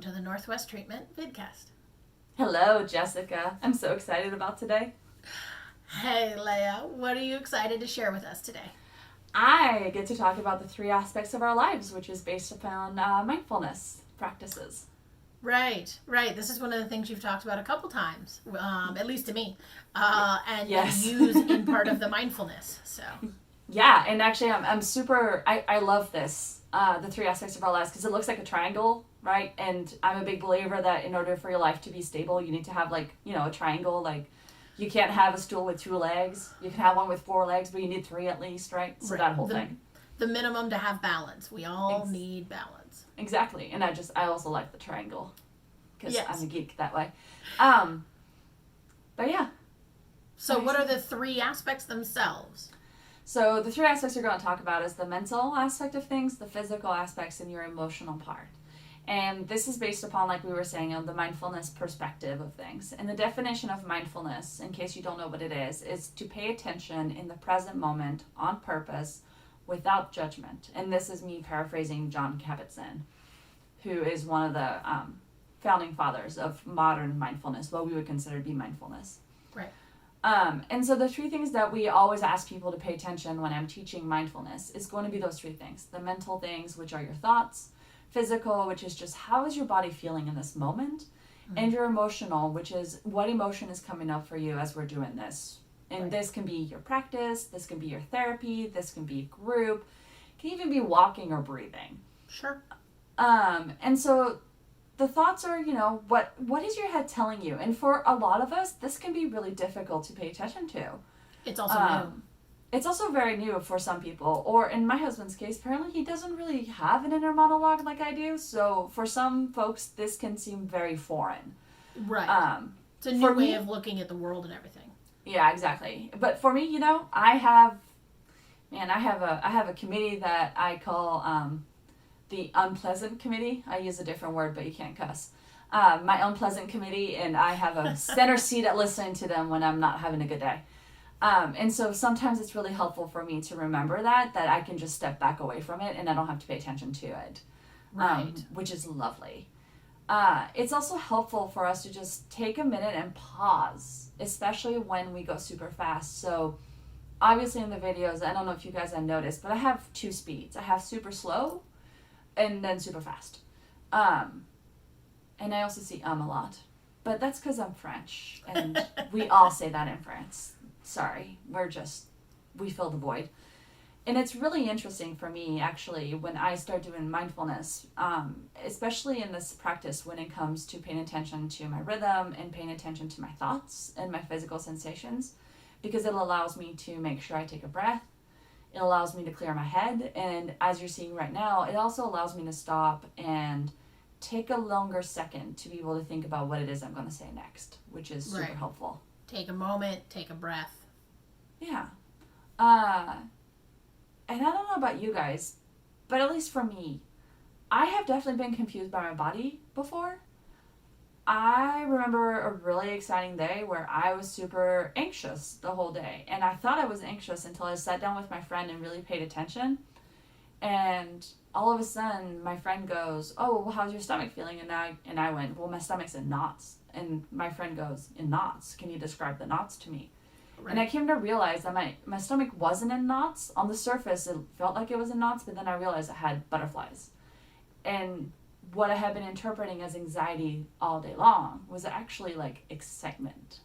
to the Northwest Treatment Vidcast. Hello, Jessica. I'm so excited about today. Hey, Léa, what are you excited to share with us today? I get to talk about the 3 aspects of our lives, which is based upon mindfulness practices. Right. This is one of the things you've talked about a couple times, at least to me, and Yes. use in part of the mindfulness. So. Yeah, and actually I'm super, I love this, the 3 aspects of our lives, because it looks like a triangle, right? And I'm a big believer that in order for your life to be stable, you need to have a triangle. Like, you can't have a stool with 2 legs. You can have one with 4 legs, but you need 3 at least, right? So that whole thing. The minimum to have balance. We all need balance. Exactly. And I also like the triangle, because I'm a geek that way. But yeah. So what are the 3 aspects themselves? So the 3 aspects we're going to talk about is the mental aspect of things, the physical aspects, and your emotional part. And this is based upon, like we were saying, on the mindfulness perspective of things. And the definition of mindfulness, in case you don't know what it is to pay attention in the present moment on purpose without judgment. And this is me paraphrasing Jon Kabat-Zinn, who is one of the founding fathers of modern mindfulness, what we would consider to be mindfulness. Right. And so the 3 things that we always ask people to pay attention when I'm teaching mindfulness is going to be those 3 things. The mental things, which are your thoughts; physical, which is just how is your body feeling in this moment; mm-hmm. and your emotional, which is what emotion is coming up for you as we're doing this. And this can be your practice, this can be your therapy, this can be group, it can even be walking or breathing. Sure. And so the thoughts are, what is your head telling you? And for a lot of us, this can be really difficult to pay attention to. It's also new. It's also very new for some people. Or in my husband's case, apparently he doesn't really have an inner monologue like I do. So for some folks, this can seem very foreign. Right. It's a new way of looking at the world and everything. Yeah, exactly. But for me, I have a committee that I call the unpleasant committee. I use a different word, but you can't cuss. My unpleasant committee, and I have a center seat at listening to them when I'm not having a good day. And so sometimes it's really helpful for me to remember that I can just step back away from it and I don't have to pay attention to it. Right. Which is lovely. It's also helpful for us to just take a minute and pause, especially when we go super fast. So obviously in the videos, I don't know if you guys have noticed, but I have 2 speeds. I have super slow and then super fast. And I also see a lot. But that's because I'm French, and we all say that in France. Sorry, we fill the void. And it's really interesting for me, actually, when I start doing mindfulness, especially in this practice when it comes to paying attention to my rhythm and paying attention to my thoughts and my physical sensations, because it allows me to make sure I take a breath. It allows me to clear my head, and as you're seeing right now, it also allows me to stop and take a longer second to be able to think about what it is I'm going to say next, which is super helpful. Take a moment, take a breath. Yeah. And I don't know about you guys, but at least for me, I have definitely been confused by my body before. I remember a really exciting day where I was super anxious the whole day. And I thought I was anxious until I sat down with my friend and really paid attention. And all of a sudden, my friend goes, "Oh, well, how's your stomach feeling?" And I went, "Well, my stomach's in knots." And my friend goes, "In knots? Can you describe the knots to me?" Right. And I came to realize that my stomach wasn't in knots. On the surface, it felt like it was in knots, but then I realized I had butterflies. And what I had been interpreting as anxiety all day long was actually like excitement.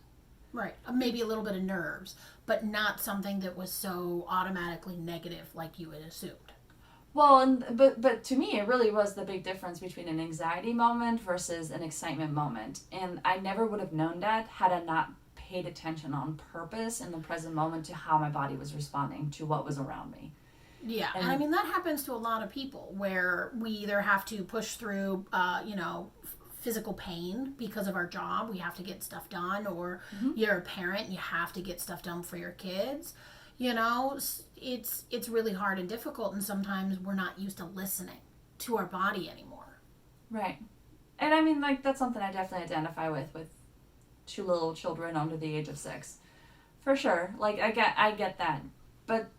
Right. Maybe a little bit of nerves, but not something that was so automatically negative like you had assumed. Well, but to me, it really was the big difference between an anxiety moment versus an excitement moment. And I never would have known that had I not paid attention on purpose in the present moment to how my body was responding to what was around me. Yeah, and I mean, that happens to a lot of people where we either have to push through, physical pain because of our job. We have to get stuff done, or you're a parent and you have to get stuff done for your kids. It's really hard and difficult, and sometimes we're not used to listening to our body anymore. Right. And I mean, like, that's something I definitely identify with 2 little children under the age of 6. For sure. Like, I get that. But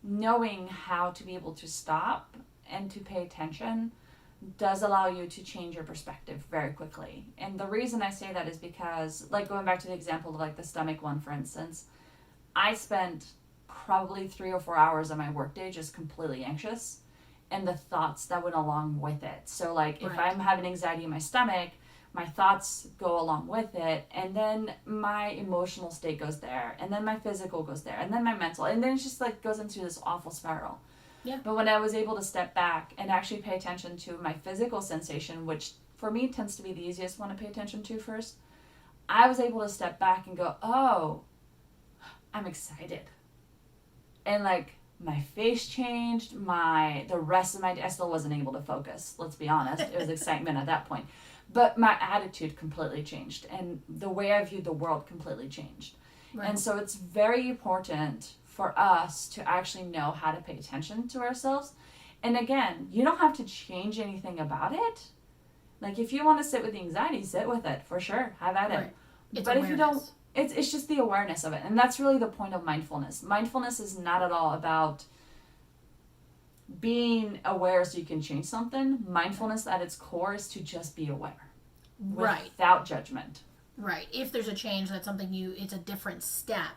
knowing how to be able to stop and to pay attention does allow you to change your perspective very quickly. And the reason I say that is because, like, going back to the example of like the stomach one, for instance, I spent probably 3 or 4 hours of my workday just completely anxious, and the thoughts that went along with it. So like if I'm having anxiety in my stomach, my thoughts go along with it, and then my emotional state goes there, and then my physical goes there, and then my mental, and then it just like goes into this awful spiral. Yeah. But when I was able to step back and actually pay attention to my physical sensation, which for me tends to be the easiest one to pay attention to first, I was able to step back and go, oh, I'm excited. And like my face changed, the rest of my day, I still wasn't able to focus, let's be honest. It was excitement at that point. But my attitude completely changed, and the way I viewed the world completely changed. Right. And so it's very important for us to actually know how to pay attention to ourselves. And again, you don't have to change anything about it. Like if you want to sit with the anxiety, sit with it for sure. Have at it. It's but awareness. If you don't, it's just the awareness of it. And that's really the point of mindfulness. Mindfulness is not at all about being aware so you can change something. Mindfulness at its core is to just be aware. Without judgment. Right. If there's a change, that's something it's a different step.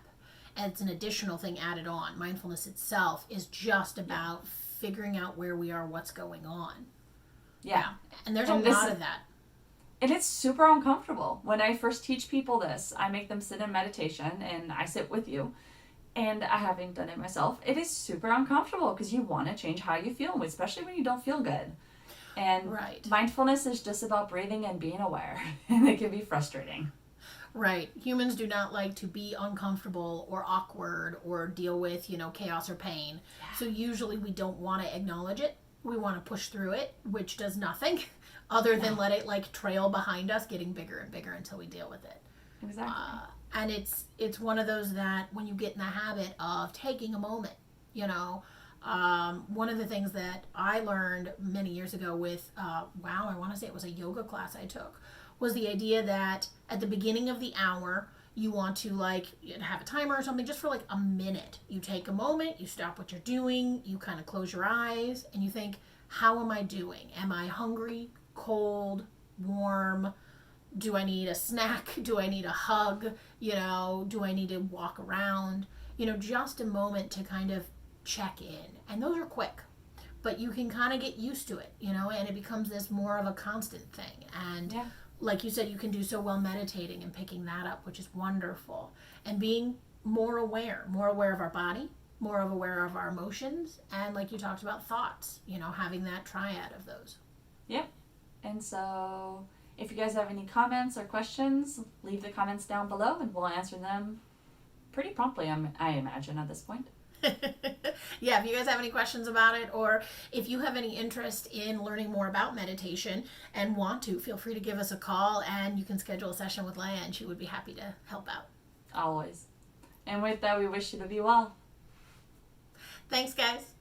And it's an additional thing added on. Mindfulness itself is just about figuring out where we are, what's going on. Yeah. And there's a lot of that. And it's super uncomfortable. When I first teach people this, I make them sit in meditation, and I sit with you. And I haven't done it myself. It is super uncomfortable because you want to change how you feel, especially when you don't feel good. And mindfulness is just about breathing and being aware. And it can be frustrating. Right. Humans do not like to be uncomfortable or awkward or deal with, chaos or pain. Yeah. So usually we don't want to acknowledge it. We want to push through it, which does nothing other than let it like trail behind us, getting bigger and bigger until we deal with it. Exactly. And it's one of those that when you get in the habit of taking a moment, one of the things that I learned many years ago with, I want to say it was a yoga class I took, was the idea that at the beginning of the hour, you want to like have a timer or something just for like a minute. You take a moment, you stop what you're doing, you kind of close your eyes, and you think, how am I doing? Am I hungry, cold, warm? Do I need a snack? Do I need a hug? Do I need to walk around? Just a moment to kind of check in. And those are quick, but you can kind of get used to it, and it becomes this more of a constant thing. And like you said, you can do so well meditating and picking that up, which is wonderful. And being more aware of our body, more aware of our emotions, and like you talked about, thoughts, having that triad of those. Yep. And so if you guys have any comments or questions, leave the comments down below and we'll answer them pretty promptly, I imagine, at this point. Yeah, if you guys have any questions about it, or if you have any interest in learning more about meditation and want to, feel free to give us a call, and you can schedule a session with Léa, and she would be happy to help out. Always. And with that, we wish you to be well. Thanks, guys.